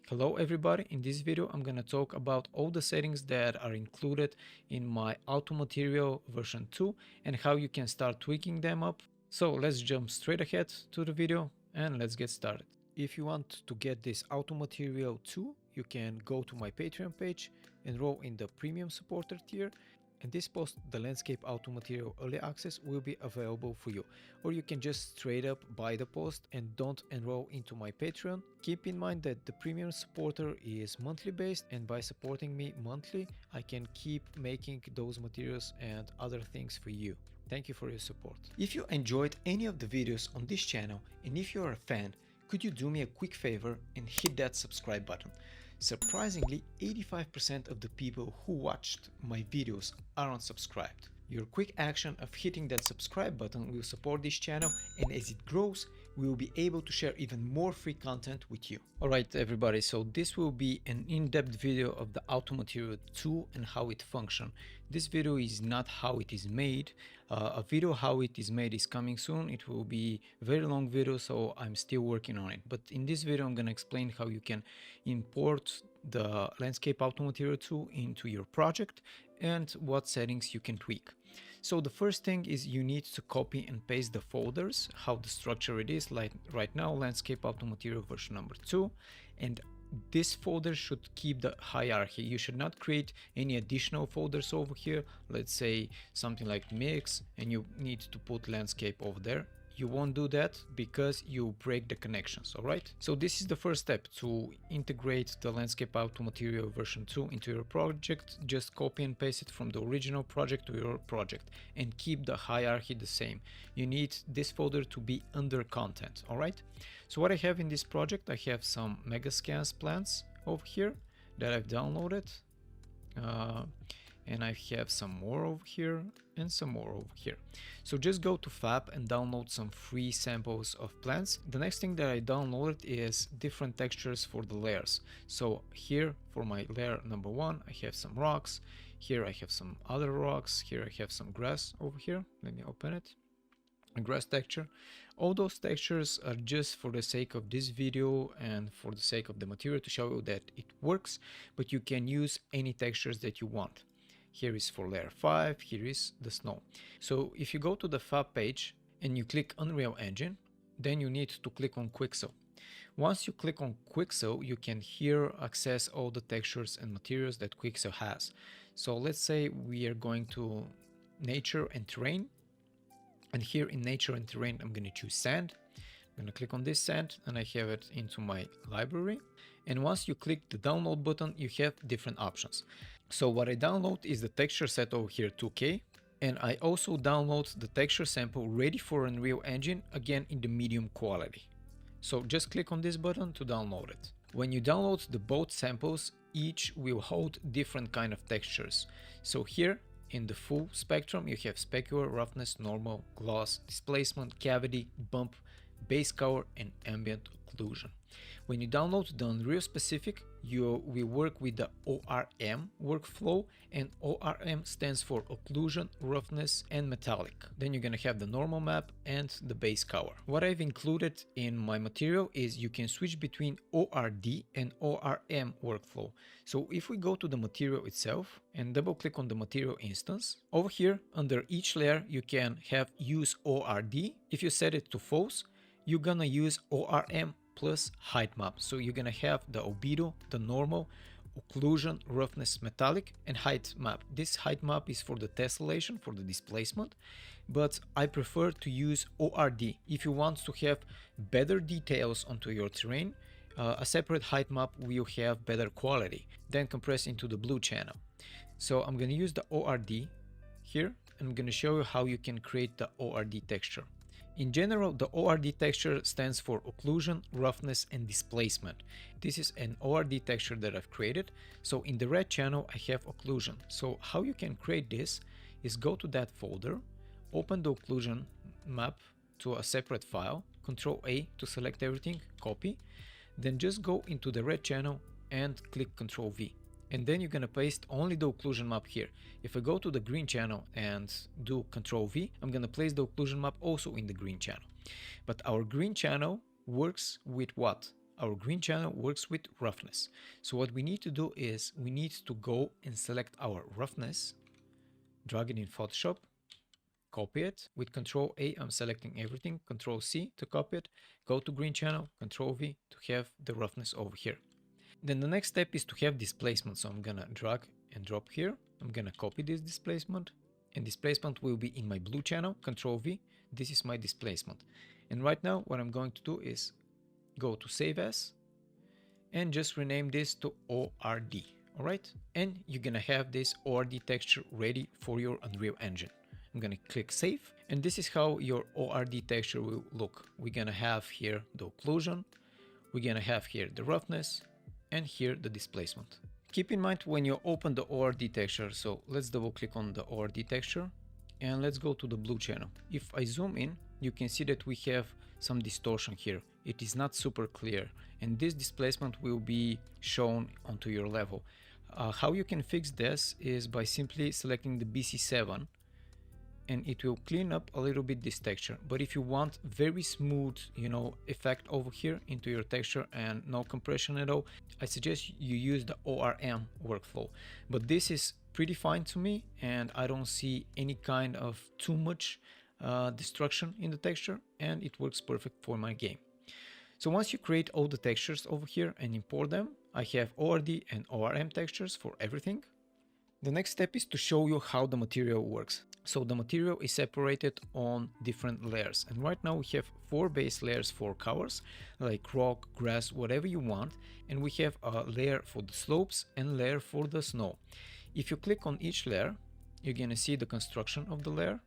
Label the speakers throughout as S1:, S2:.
S1: Hello everybody, in this video I'm gonna talk about all the settings that are included in my Auto Material version 2 and how you can start tweaking them up. So let's jump straight ahead to the video and let's get started. If you want to get this Auto Material 2, you can go to my Patreon page, enroll in the Premium Supporter tier, and this post, the Landscape Auto Material Early Access, will be available for you. Or you can just straight up buy the post and don't enroll into my Patreon. Keep in mind that the Premium Supporter is monthly based, and by supporting me monthly, I can keep making those materials and other things for you. Thank you for your support. If you enjoyed any of the videos on this channel, and if you're a fan, could you do me a quick favor and hit that subscribe button? Surprisingly, 85% of the people who watched my videos are unsubscribed. Your quick action of hitting that subscribe button will support this channel, and as it grows, we will be able to share even more free content with you. Alright everybody, so this will be an in-depth video of the Auto Material 2 and how it functions. This video is not how it is made. A video how it is made is coming soon. It will be a very long video, so I'm still working on it. But in this video I'm going to explain how you can import the Landscape Auto Material 2 into your project and what settings you can tweak. So the first thing is you need to copy and paste the folders, how the structure it is, like right now Landscape Auto Material version number 2, and this folder should keep the hierarchy. You should not create any additional folders over here, let's say something like mix, and you need to put landscape over there. You won't do that because you break the connections, alright? So this is the first step to integrate the Landscape Auto Material version 2 into your project. Just copy and paste it from the original project to your project and keep the hierarchy the same. You need this folder to be under content, alright? So what I have in this project, I have some Megascans plans over here that I've downloaded. And I have some more over here and some more over here. So just go to FAB and download some free samples of plants. The next thing that I downloaded is different textures for the layers. So here for my layer number 1, I have some rocks. Here I have some other rocks. Here I have some grass over here. Let me open it. A grass texture. All those textures are just for the sake of this video and for the sake of the material to show you that it works, but you can use any textures that you want. Here is for layer 5, here is the snow. So if you go to the FAB page and you click Unreal Engine, then you need to click on Quixel. Once you click on Quixel, you can here access all the textures and materials that Quixel has. So let's say we are going to Nature and Terrain. And here in Nature and Terrain, I'm going to choose Sand. I'm going to click on this sand and I have it into my library. And once you click the download button, you have different options. So what I download is the texture set over here 2K, and I also download the texture sample ready for Unreal Engine, again in the medium quality. So just click on this button to download it. When you download the both samples, each will hold different kind of textures. So here in the full spectrum, you have Specular, Roughness, Normal, Gloss, Displacement, Cavity, Bump, Base Color, and Ambient Occlusion. When you download the Unreal specific, you will work with the ORM workflow, and ORM stands for Occlusion, Roughness, and Metallic. Then you're gonna have the normal map and the base color. What I've included in my material is you can switch between ORD and ORM workflow. So if we go to the material itself and double click on the material instance, over here under each layer you can have use ORD. If you set it to false, you're gonna use ORM plus height map. So you're gonna have the albedo, the normal, occlusion, roughness, metallic, and height map. This height map is for the tessellation, for the displacement, but I prefer to use ORD. If you want to have better details onto your terrain, a separate height map will have better quality, then compress into the blue channel. So I'm gonna use the ORD here, and I'm gonna show you how you can create the ORD texture. In general, the ORD texture stands for Occlusion, Roughness, and Displacement. This is an ORD texture that I've created. So in the red channel, I have Occlusion. So how you can create this is go to that folder, open the Occlusion map to a separate file, Control A to select everything, copy, then just go into the red channel and click Control V. And then you're gonna paste only the occlusion map here. If I go to the green channel and do Control V, I'm gonna place the occlusion map also in the green channel. But our green channel works with what? our green channel works with roughness. So what we need to do is we need to go and select our roughness, drag it in Photoshop, copy it. With Control A, I'm selecting everything. Control C to copy it. Go to green channel, Control V to have the roughness over here. Then the next step is to have displacement. So I'm gonna drag and drop here. I'm gonna copy this displacement, and displacement will be in my blue channel. Control V. This is my displacement. And right now what I'm going to do is go to Save As and just rename this to ORD. Alright? And you're gonna have this ORD texture ready for your Unreal Engine. I'm gonna click Save, and this is how your ORD texture will look. We're gonna have here the occlusion, we're gonna have here the roughness, and here the displacement. Keep in mind when you open the ORD texture, so let's double click on the ORD texture and let's go to the blue channel. If I zoom in, you can see that we have some distortion here. It is not super clear, and this displacement will be shown onto your level. How you can fix this is by simply selecting the BC7, and it will clean up a little bit this texture. But if you want very smooth, effect over here into your texture and no compression at all, I suggest you use the ORM workflow. But this is pretty fine to me, and I don't see any kind of too much destruction in the texture, and it works perfect for my game. So once you create all the textures over here and import them, I have ORD and ORM textures for everything. The next step is to show you how the material works. So the material is separated on different layers, and right now we have 4 base layers for colors like rock, grass, whatever you want, and we have a layer for the slopes and layer for the snow. If you click on each layer, you're gonna see the construction of the layer.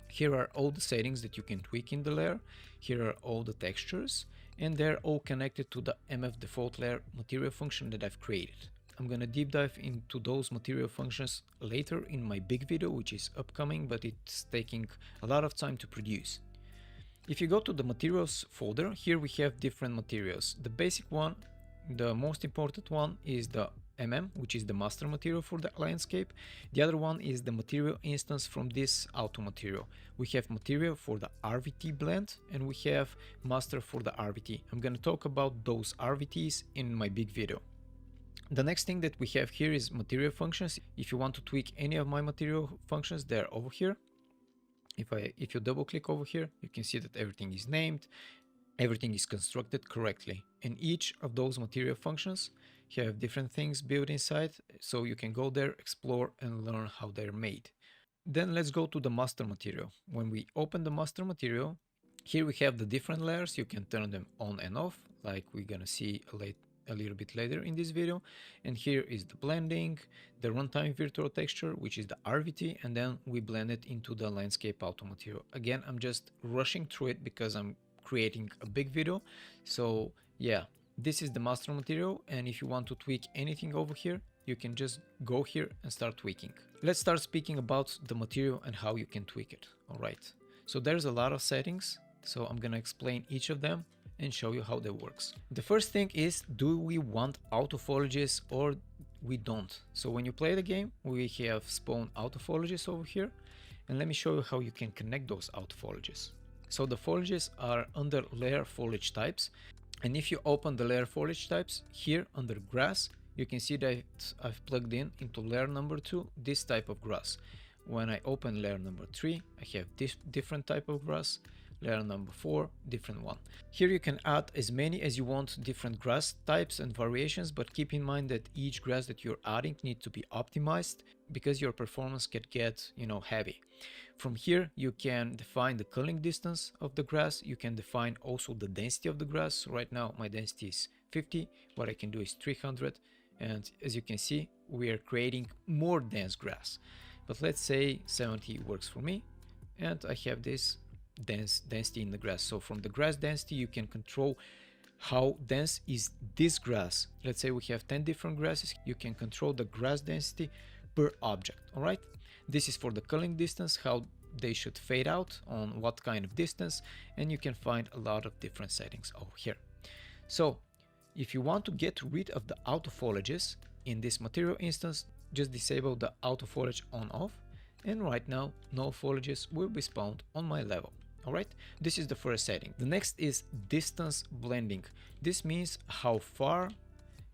S1: Here are all the settings that you can tweak in the layer. Here are all the textures, and they're all connected to the MF default layer material function that I've created. I'm gonna deep dive into those material functions later in my big video, which is upcoming, but it's taking a lot of time to produce. If you go to the materials folder, here we have different materials. The basic one, the most important one, is the which is the master material for the landscape. The other one is the material instance from this auto material. We have material for the RVT blend, and we have master for the RVT. I'm gonna talk about those RVTs in my big video. The next thing that we have here is material functions. If you want to tweak any of my material functions, they're over here. If you double click over here, you can see that everything is named, everything is constructed correctly, and each of those material functions have different things built inside, so you can go there, explore, and learn how they're made. Then let's go to the master material. When we open the master material, here we have the different layers. You can turn them on and off, like we're gonna see a little bit later in this video. And here is the blending, the runtime virtual texture, which is the RVT, and then we blend it into the landscape auto material. Again, I'm just rushing through it because I'm creating a big video. So yeah, this is the master material, and if you want to tweak anything over here, you can just go here and start tweaking. Let's start speaking about the material and how you can tweak it. All right, so there's a lot of settings, so I'm gonna explain each of them and show you how that works. The first thing is, do we want auto foliages or we don't? So when you play the game, we have spawn auto foliages over here, and let me show you how you can connect those auto foliages. So the foliages are under layer foliage types, and if you open the layer foliage types here under grass, you can see that I've plugged in into layer number 2 this type of grass. When I open layer number 3, I have this different type of grass. Layer number 4, different one. Here you can add as many as you want different grass types and variations, but keep in mind that each grass that you're adding needs to be optimized because your performance can get, heavy. From here, you can define the culling distance of the grass. You can define also the density of the grass. So right now my density is 50. What I can do is 300. And as you can see, we are creating more dense grass. But let's say 70 works for me. And I have this density in the grass. So from the grass density, you can control how dense is this grass. Let's say we have 10 different grasses. You can control the grass density per object. All right. This is for the culling distance, how they should fade out on what kind of distance, and you can find a lot of different settings over here. So if you want to get rid of the auto foliages in this material instance, just disable the auto foliage on off, and right now no foliages will be spawned on my level. Alright, this is the first setting. The next is distance blending. This means how far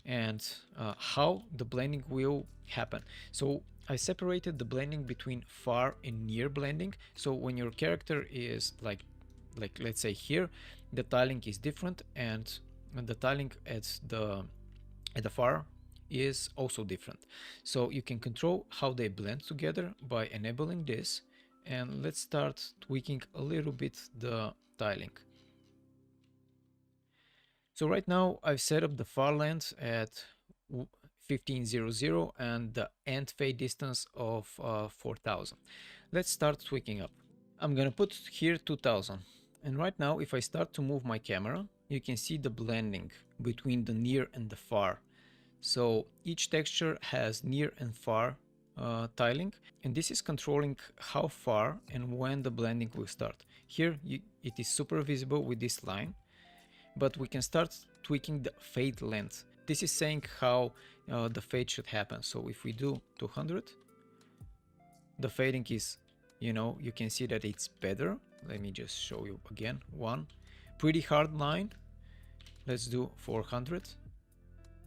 S1: and how the blending will happen. So I separated the blending between far and near blending. So when your character is like let's say here, the tiling is different, and the tiling at the far is also different. So you can control how they blend together by enabling this. And let's start tweaking a little bit the tiling. So right now I've set up the far length at 1500 and the end fade distance of 4000. Let's start tweaking up. I'm gonna put here 2000. And right now if I start to move my camera, you can see the blending between the near and the far. So each texture has near and far tiling, and this is controlling how far and when the blending will start. Here it is super visible with this line, but we can start tweaking the fade length. This is saying how the fade should happen. So if we do 200, the fading is, you can see that it's better. Let me just show you again. One pretty hard line. Let's do 400.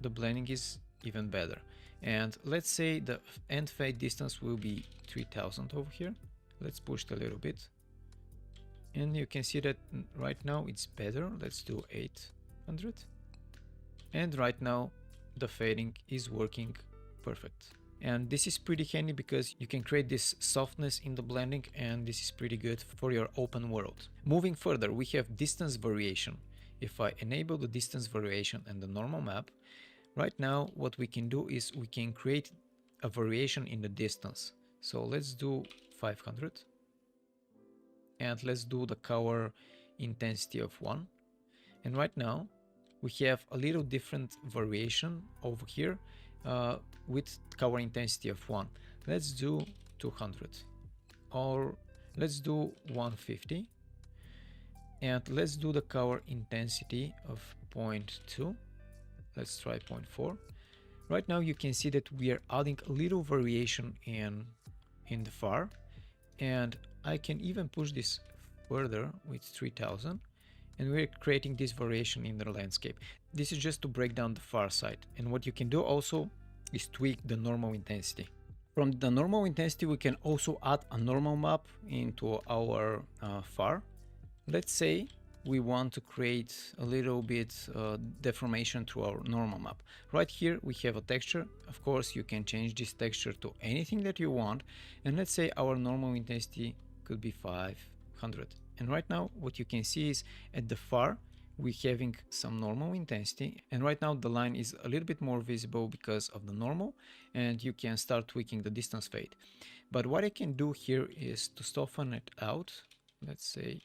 S1: The blending is even better. And let's say the end fade distance will be 3000 over here. Let's push it a little bit. And you can see that right now it's better. Let's do 800. And right now the fading is working perfect. And this is pretty handy because you can create this softness in the blending, and this is pretty good for your open world. Moving further, we have distance variation. If I enable the distance variation and the normal map, right now what we can do is we can create a variation in the distance. So let's do 500 and let's do the color intensity of 1. And right now we have a little different variation over here with color intensity of 1. Let's do 200, or let's do 150, and let's do the color intensity of 0.2. Let's try 0.4. Right now you can see that we are adding a little variation in the far, and I can even push this further with 3000, and we're creating this variation in the landscape. This is just to break down the far side. And what you can do also is tweak the normal intensity. From the normal intensity we can also add a normal map into our far. Let's say we want to create a little bit deformation to our normal map. Right here we have a texture. Of course you can change this texture to anything that you want, and let's say our normal intensity could be 500. And right now what you can see is at the far we're having some normal intensity, and right now the line is a little bit more visible because of the normal, and you can start tweaking the distance fade. But what I can do here is to soften it out. Let's say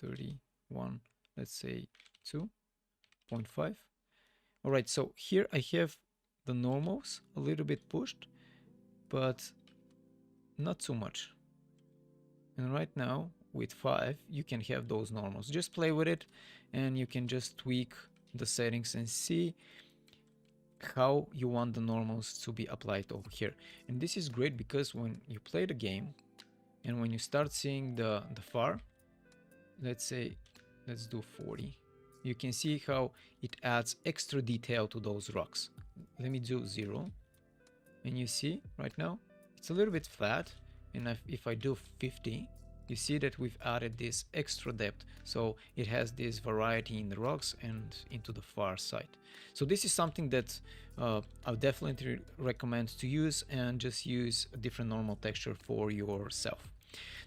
S1: 31, let's say 2.5. All right, so here I have the normals a little bit pushed, but not too much. And right now with 5 you can have those normals. Just play with it and you can just tweak the settings and see how you want the normals to be applied over here. And this is great because when you play the game and when you start seeing the far, let's say let's do 40, you can see how it adds extra detail to those rocks. Let me do 0, and you see right now it's a little bit flat, and if I do 50, you see that we've added this extra depth, so it has this variety in the rocks and into the far side. So this is something that I definitely recommend to use, and just use a different normal texture for yourself.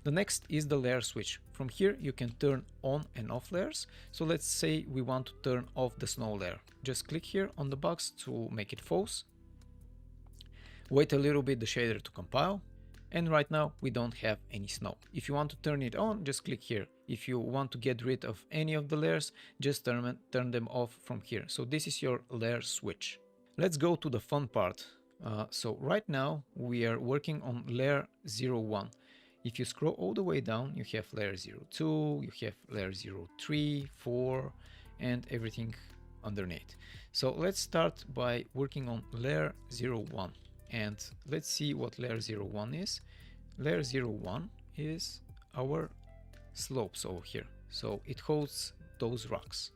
S1: The next is the layer switch. From here you can turn on and off layers. So let's say we want to turn off the snow layer. Just click here on the box to make it false. Wait a little bit the shader to compile. And right now we don't have any snow. If you want to turn it on, just click here. If you want to get rid of any of the layers, just turn them off from here. So this is your layer switch. Let's go to the fun part. So right now we are working on layer 01. If you scroll all the way down, you have layer 02, you have layer 03, 4, and everything underneath. So let's start by working on layer 01. And let's see what layer 01 is. Layer 01 is our slopes over here. So it holds those rocks.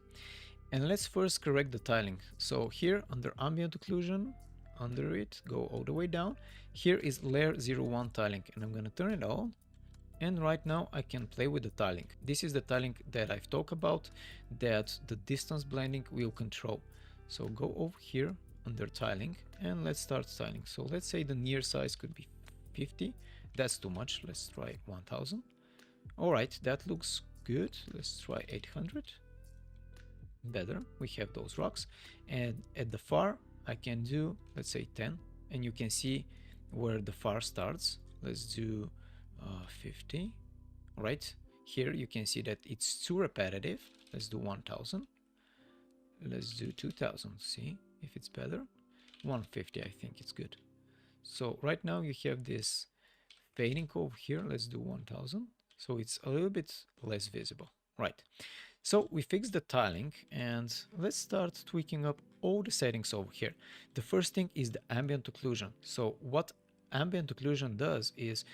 S1: And let's first correct the tiling. So here under Ambient Occlusion, under it, go all the way down. Here is layer 01 tiling, and I'm gonna turn it on. And right now I can play with the tiling. This is the tiling that I've talked about, that the distance blending will control. So go over here under tiling and let's start tiling. So let's say the near size could be 50. That's too much. Let's try 1000. All right, that looks good. Let's try 800. Better. We have those rocks. And at the far, I can do, let's say 10. And you can see where the far starts. Let's do 50. All right. Here you can see that it's too repetitive. Let's do 1000. Let's do 2000. See if it's better. 150. I think it's good. So right now you have this fading over here. Let's do 1000. So it's a little bit less visible. Right. So we fixed the tiling and let's start tweaking up all the settings over here. The first thing is the ambient occlusion. So what ambient occlusion does is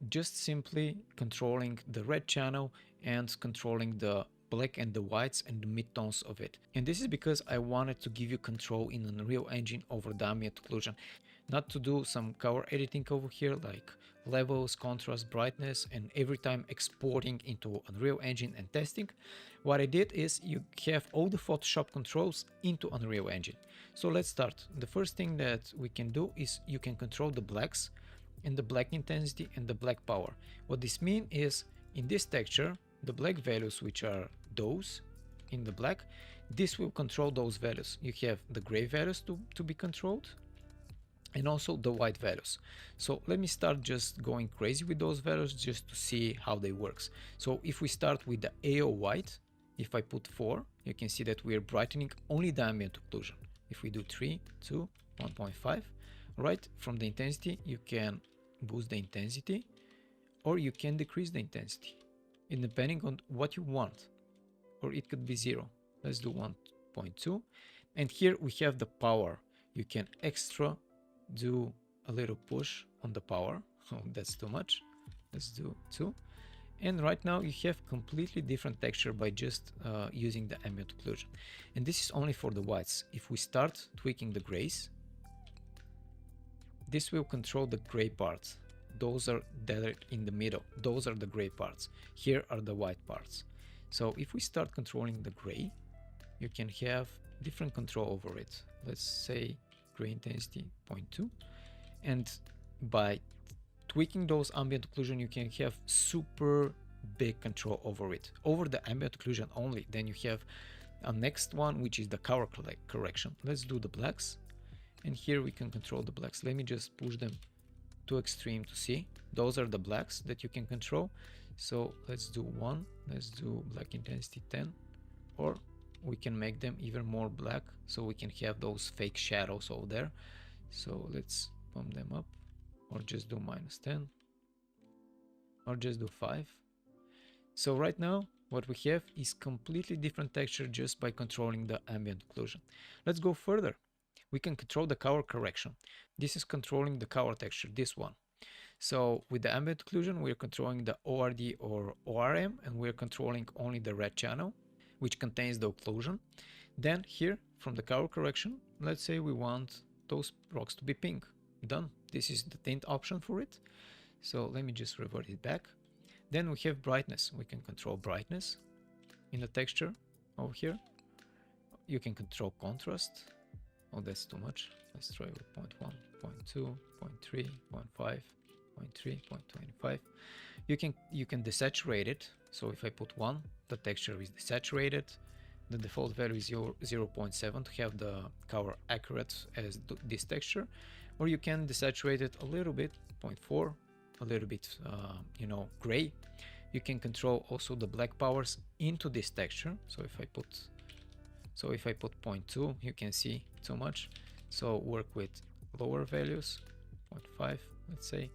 S1: just simply controlling the red channel and controlling the black and the whites and the midtones of it. And this is because I wanted to give you control in Unreal Engine over the ambient occlusion, not to do some color editing over here like levels, contrast, brightness, and every time exporting into Unreal Engine and testing. What I did is you have all the Photoshop controls into Unreal Engine. So let's start. The first thing that we can do is you can control the blacks and the black intensity and the black power. What this means is in this texture, the black values, which are those in the black, this will control those values. You have the gray values to be controlled and also the white values. So let me start just going crazy with those values just to see how they works. So if we start with the AO white, if I put 4, you can see that we are brightening only the ambient occlusion. If we do 3, 2, 1.5, right, from the intensity, you can boost the intensity or you can decrease the intensity, and depending on what you want, or it could be 0. Let's do 1.2. And here we have the power. You can extra do a little push on the power. Oh, that's too much. Let's do 2. And right now you have completely different texture by just using the ambient occlusion. And this is only for the whites. If we start tweaking the grays, this will control the gray parts. Those are that are in the middle. Those are the gray parts. Here are the white parts. So if we start controlling the gray, you can have different control over it. Let's say gray intensity 0.2. And by tweaking those ambient occlusion, you can have super big control over it, over the ambient occlusion only. Then you have a next one, which is the color correction. Let's do the blacks. And here we can control the blacks. Let me just push them to extreme to see. Those are the blacks that you can control. So let's do 1. Let's do black intensity 10. Or we can make them even more black so we can have those fake shadows over there. So let's pump them up, or just do -10, or just do 5. So right now what we have is completely different texture just by controlling the ambient occlusion. Let's go further. We can control the color correction. This is controlling the color texture, this one. So with the ambient occlusion, we're controlling the ORD or ORM, and we're controlling only the red channel, which contains the occlusion. Then here, from the color correction, let's say we want those rocks to be pink. Done. This is the tint option for it. So let me just revert it back. Then we have brightness. We can control brightness in the texture over here. You can control contrast. Oh, that's too much. Let's try with 0.1, 0.2, 0.3, 0.5, 0.3, 0.25. You can desaturate it. So if I put 1, the texture is desaturated. The default value is 0.7 to have the color accurate as this texture. Or you can desaturate it a little bit, 0.4, a little bit, gray. You can control also the black powers into this texture. So if I put 0.2, you can see too much. So work with lower values, 0.5, let's say.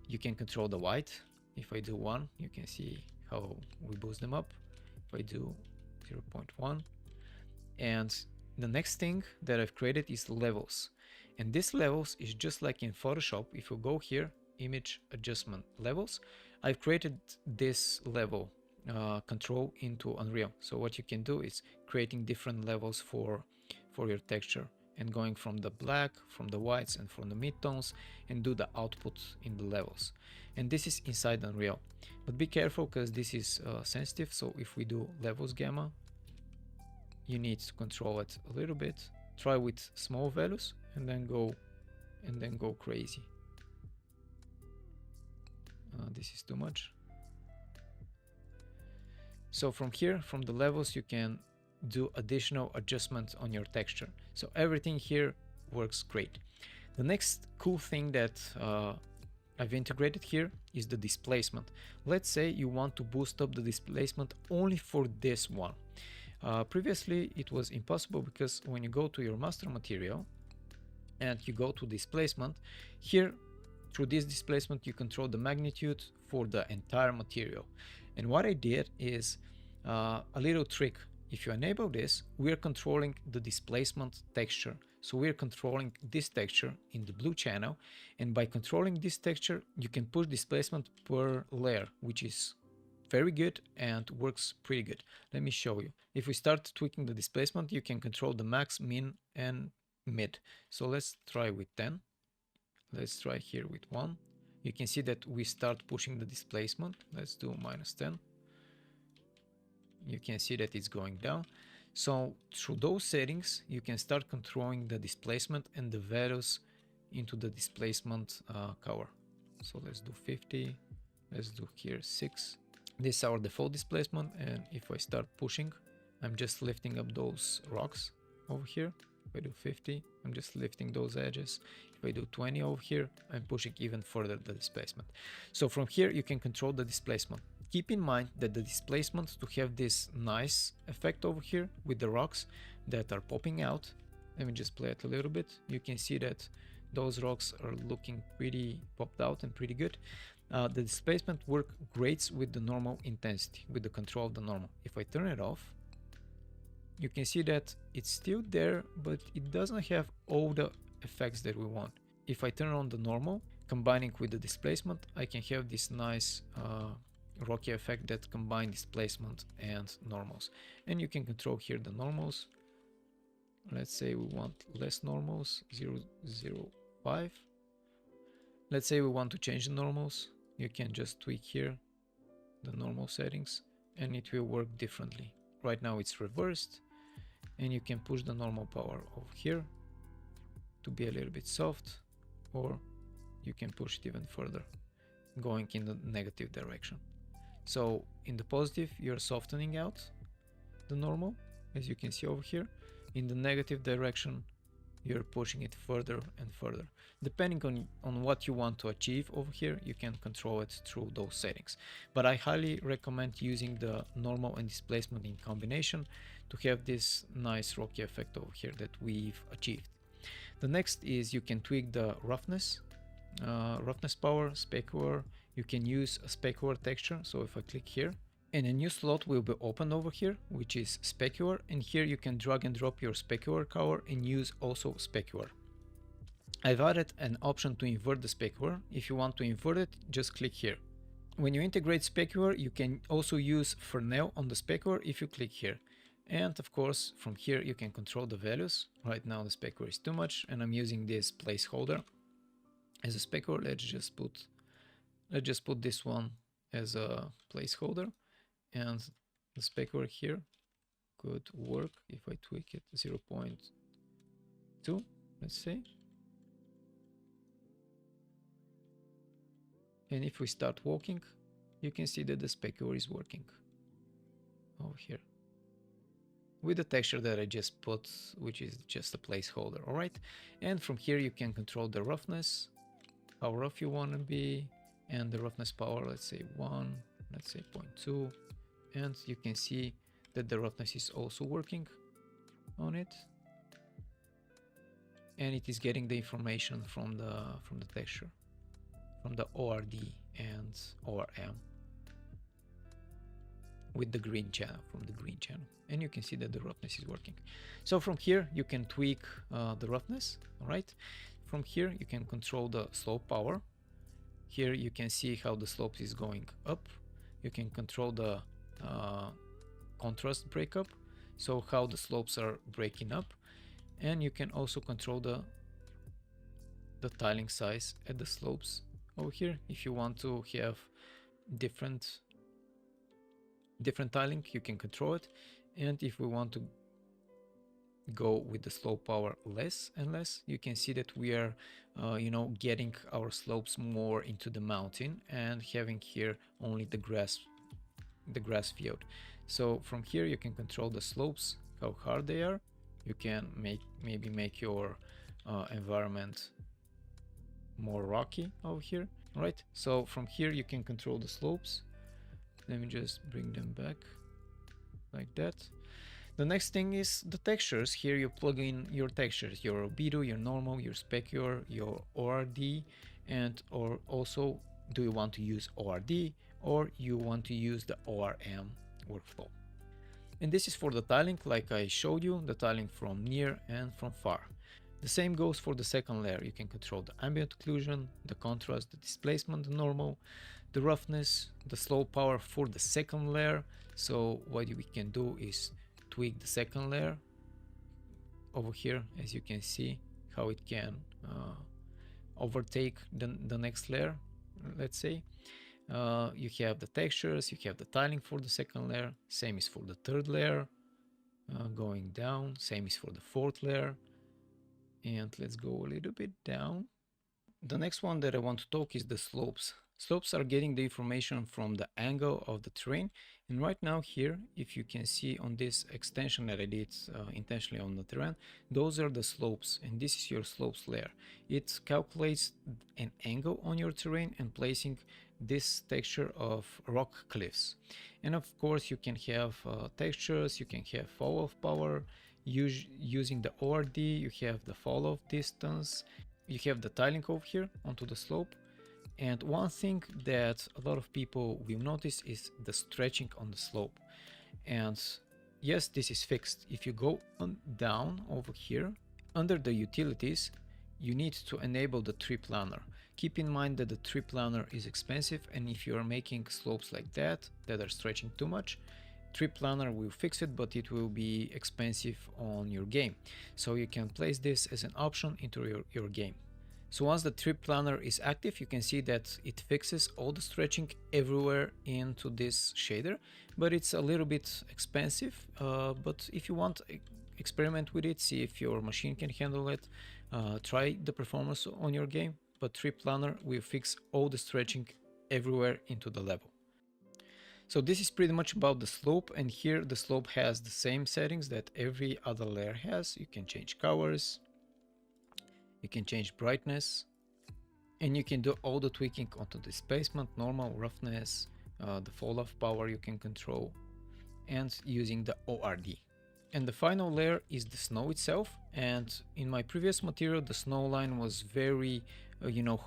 S1: You can control the white. If I do 1, you can see how we boost them up. If I do 0.1, and the next thing that I've created is levels. And this levels is just like in Photoshop. If you go here, image adjustment levels, I've created this level control into Unreal. So what you can do is creating different levels for your texture and going from the black, from the whites, and from the midtones, and do the output in the levels. And this is inside Unreal. But be careful because this is sensitive. So if we do levels gamma, you need to control it a little bit. Try with small values and then go crazy. This is too much. So from here, from the levels, you can do additional adjustments on your texture. So everything here works great. The next cool thing that I've integrated here is the displacement. Let's say you want to boost up the displacement only for this one. Previously it was impossible because when you go to your master material and you go to displacement, here through this displacement you control the magnitude for the entire material. And what I did is a little trick. If you enable this, we are controlling the displacement texture. So we're controlling this texture in the blue channel, and by controlling this texture you can push displacement per layer, which is very good and works pretty good. Let me show you. If we start tweaking the displacement, you can control the max, min, and mid. So let's try with 10. Let's try here with 1. You can see that we start pushing the displacement. Let's do -10. You can see that it's going down. So through those settings, you can start controlling the displacement and the values into the displacement cover. So let's do 50. Let's do here 6. This is our default displacement, and if I start pushing, I'm just lifting up those rocks over here. If I do 50, I'm just lifting those edges. If I do 20 over here, I'm pushing even further the displacement. So from here you can control the displacement. Keep in mind that the displacement to have this nice effect over here with the rocks that are popping out. Let me just play it a little bit. You can see that those rocks are looking pretty popped out and pretty good. The displacement works great with the normal intensity, with the control of the normal. If I turn it off, you can see that it's still there, but it doesn't have all the effects that we want. If I turn on the normal, combining with the displacement, I can have this nice rocky effect that combine displacement and normals. And you can control here the normals. Let's say we want less normals, 0.05. Let's say we want to change the normals. You can just tweak here the normal settings and it will work differently. Right now it's reversed, and you can push the normal power over here to be a little bit soft, or you can push it even further, going in the negative direction. So in the positive, you're softening out the normal, as you can see over here. In the negative direction, you're pushing it further and further. Depending on what you want to achieve over here, you can control it through those settings. But I highly recommend using the normal and displacement in combination to have this nice rocky effect over here that we've achieved. The next is you can tweak the roughness, roughness power, specular. You can use a specular texture. So if I click here, and a new slot will be opened over here, which is specular, and here you can drag and drop your specular color and use also specular. I've added an option to invert the specular. If you want to invert it, just click here. When you integrate specular, you can also use Fresnel on the specular if you click here. And of course, from here you can control the values. Right now the specular is too much, and I'm using this placeholder as a specular. Let's just put this one as a placeholder, and the specular here could work if I tweak it 0.2, let's say. And if we start walking, you can see that the specular is working over here with the texture that I just put, which is just a placeholder. All right, and from here you can control the roughness, how rough you want to be, and the roughness power, let's say 1, let's say 0.2, and you can see that the roughness is also working on it, and it is getting the information from the texture, from the ORD and ORM with the green channel, from the green channel, and you can see that the roughness is working. So from here you can tweak the roughness. All right, from here you can control the slope power. Here you can see how the slope is going up. You can control the contrast breakup, so how the slopes are breaking up, and you can also control the tiling size at the slopes over here if you want to have different tiling. You can control it, and if we want to go with the slope power less and less, you can see that we are getting our slopes more into the mountain and having here only the grass field. So from here you can control the slopes, how hard they are. You can maybe make your environment more rocky over here, right? So from here you can control the slopes. Let me just bring them back like that. The next thing is the textures. Here you plug in your textures, your albedo, your normal, your specular, your ORD, or also do you want to use ORD or you want to use the ORM workflow. And this is for the tiling, like I showed you, the tiling from near and from far. The same goes for the second layer. You can control the ambient occlusion, the contrast, the displacement, the normal, the roughness, the slope power for the second layer. So what we can do is tweak the second layer over here, as you can see how it can overtake the next layer. Let's say you have the textures, you have the tiling for the second layer, same is for the third layer, going down, same is for the fourth layer, and let's go a little bit down. The next one that I want to talk is the slopes. Slopes are getting the information from the angle of the terrain, and right now here, if you can see on this extension that I did intentionally on the terrain, those are the slopes, and this is your slopes layer. It calculates an angle on your terrain and placing this texture of rock cliffs. And of course you can have textures, you can have fall off power. Using the ORD, you have the fall off distance, you have the tiling over here onto the slope. And one thing that a lot of people will notice is the stretching on the slope. And yes, this is fixed. If you go down over here, under the utilities, you need to enable the Triplanar. Keep in mind that the Triplanar is expensive, and if you are making slopes like that are stretching too much, Triplanar will fix it, but it will be expensive on your game. So you can place this as an option into your game. So once the Triplanar is active, you can see that it fixes all the stretching everywhere into this shader, but it's a little bit expensive. But if you want, experiment with it, see if your machine can handle it, try the performance on your game, but Triplanar will fix all the stretching everywhere into the level. So this is pretty much about the slope, and here the slope has the same settings that every other layer has. You can change colors, you can change brightness, and you can do all the tweaking onto displacement, normal, roughness, the fall off power you can control, and using the ORD. And the final layer is the snow itself, and in my previous material the snow line was very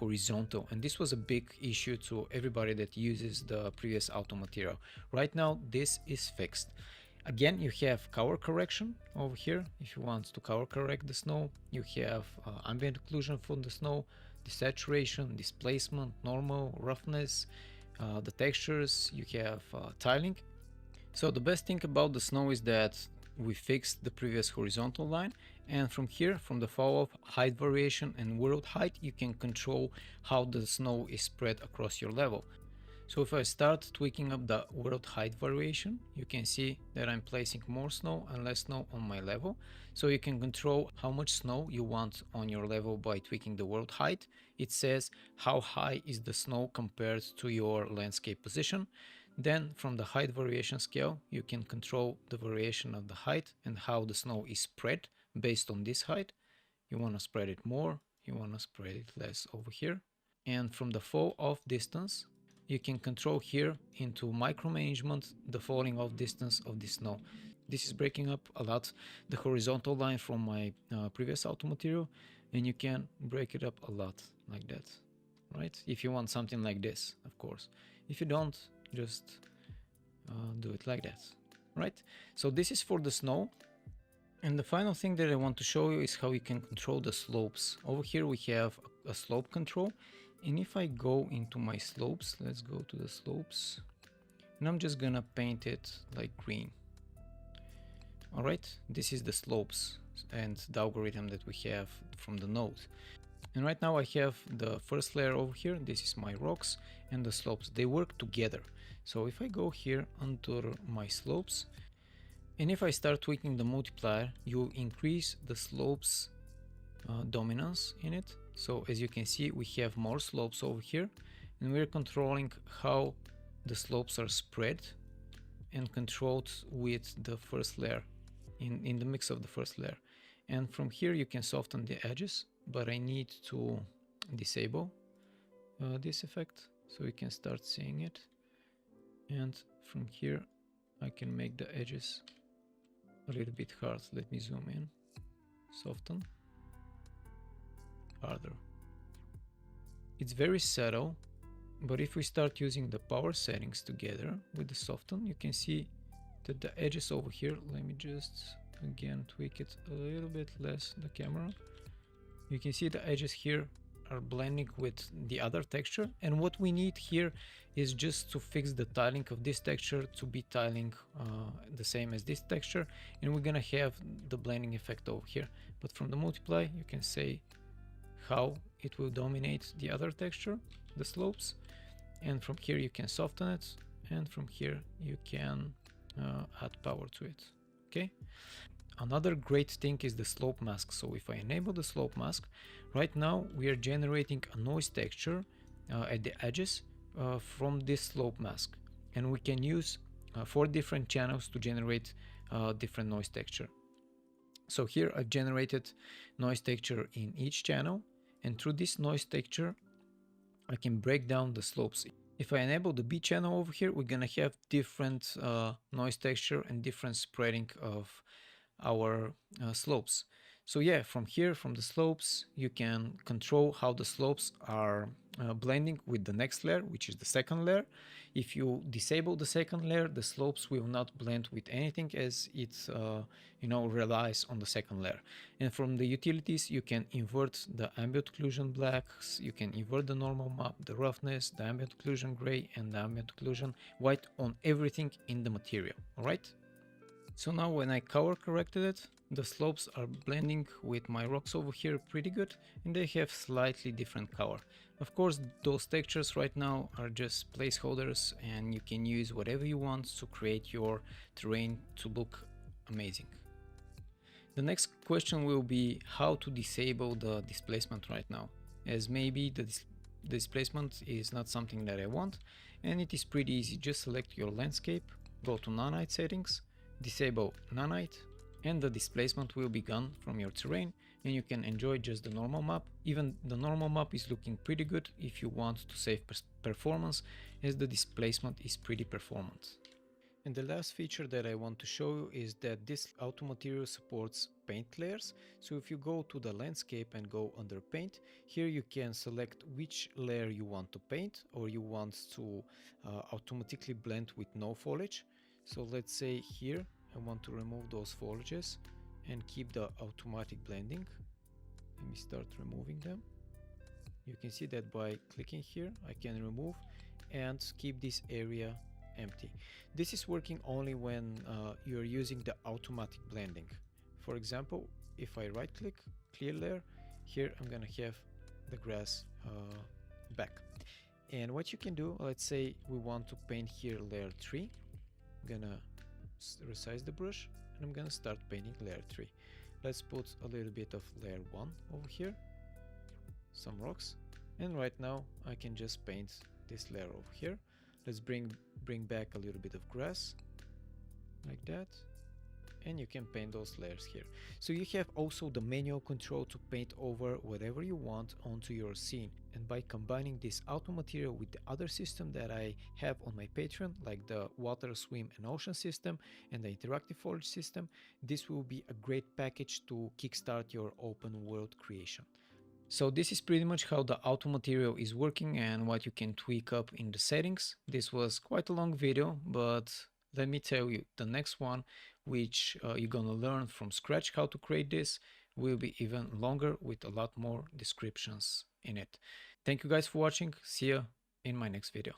S1: horizontal, and this was a big issue to everybody that uses the previous auto material. Right now this is fixed. Again, you have color correction over here. If you want to color correct the snow, you have ambient occlusion for the snow, the saturation, displacement, normal, roughness, the textures, you have tiling. So the best thing about the snow is that we fixed the previous horizontal line, and from here, from the fall off, height variation and world height, you can control how the snow is spread across your level. So if I start tweaking up the world height variation, you can see that I'm placing more snow and less snow on my level. So you can control how much snow you want on your level by tweaking the world height. It says how high is the snow compared to your landscape position. Then from the height variation scale, you can control the variation of the height and how the snow is spread based on this height. You want to spread it more, you want to spread it less over here. And from the fall off distance, you can control here into micromanagement the falling off distance of the snow. This is breaking up a lot the horizontal line from my previous auto material, and you can break it up a lot like that, right? If you want something like this, of course. If you don't, just do it like that, right? So this is for the snow. And the final thing that I want to show you is how you can control the slopes. Over here we have a slope control, And if I go into my slopes, let's go to the slopes, and I'm just gonna paint it like green. Alright, this is the slopes and the algorithm that we have from the node. And right now I have the first layer over here, this is my rocks, and the slopes, they work together. So if I go here under my slopes, and if I start tweaking the multiplier, you increase the slopes dominance in it. So as you can see, we have more slopes over here, and we're controlling how the slopes are spread and controlled with the first layer, in the mix of the first layer. And from here you can soften the edges, but I need to disable this effect so you can start seeing it. And from here I can make the edges a little bit hard. Let me zoom in, soften, harder. It's very subtle, but if we start using the power settings together with the soften, you can see that the edges over here, let me just again tweak it a little bit less, the camera. You can see the edges here are blending with the other texture, and what we need here is just to fix the tiling of this texture to be tiling the same as this texture, and we're gonna have the blending effect over here. But from the multiply you can say how it will dominate the other texture, the slopes, and from here you can soften it, and from here you can add power to it. Okay. Another great thing is the slope mask. So if I enable the slope mask, right now we are generating a noise texture at the edges from this slope mask, and we can use 4 different channels to generate different noise texture. So here I've generated noise texture in each channel, and through this noise texture I can break down the slopes. If I enable the B channel over here, we're gonna have different noise texture and different spreading of our slopes. So yeah, from here, from the slopes, you can control how the slopes are blending with the next layer, which is the second layer. If you disable the second layer, the slopes will not blend with anything, as it relies on the second layer. And from the utilities, you can invert the ambient occlusion blacks, you can invert the normal map, the roughness, the ambient occlusion gray, and the ambient occlusion white on everything in the material. All right. So now when I color corrected it, the slopes are blending with my rocks over here pretty good, and they have slightly different color. Of course, those textures right now are just placeholders, and you can use whatever you want to create your terrain to look amazing. The next question will be how to disable the displacement right now, as maybe the displacement is not something that I want, and it is pretty easy. Just select your landscape, go to nanite settings, disable nanite, and the displacement will be gone from your terrain, and you can enjoy just the normal map. Even the normal map is looking pretty good if you want to save performance, as the displacement is pretty performant. And the last feature that I want to show you is that this auto material supports paint layers. So if you go to the landscape and go under paint, here you can select which layer you want to paint, or you want to automatically blend with no foliage. So let's say here I want to remove those foliages and keep the automatic blending. Let me start removing them. You can see that by clicking here I can remove and keep this area empty. This is working only when you're using the automatic blending. For example, if I right click, clear layer, here I'm gonna have the grass back. And what you can do, let's say we want to paint here layer 3. I'm gonna resize the brush and I'm gonna start painting layer 3. Let's put a little bit of layer 1 over here, some rocks, and right now I can just paint this layer over here. Let's bring back a little bit of grass like that, and you can paint those layers here. So you have also the manual control to paint over whatever you want onto your scene. And by combining this auto material with the other system that I have on my Patreon, like the water, swim and ocean system and the interactive foliage system, this will be a great package to kickstart your open world creation. So this is pretty much how the auto material is working and what you can tweak up in the settings. This was quite a long video, but let me tell you, the next one, which you're gonna learn from scratch how to create this, will be even longer with a lot more descriptions in it. Thank you guys for watching. See you in my next video.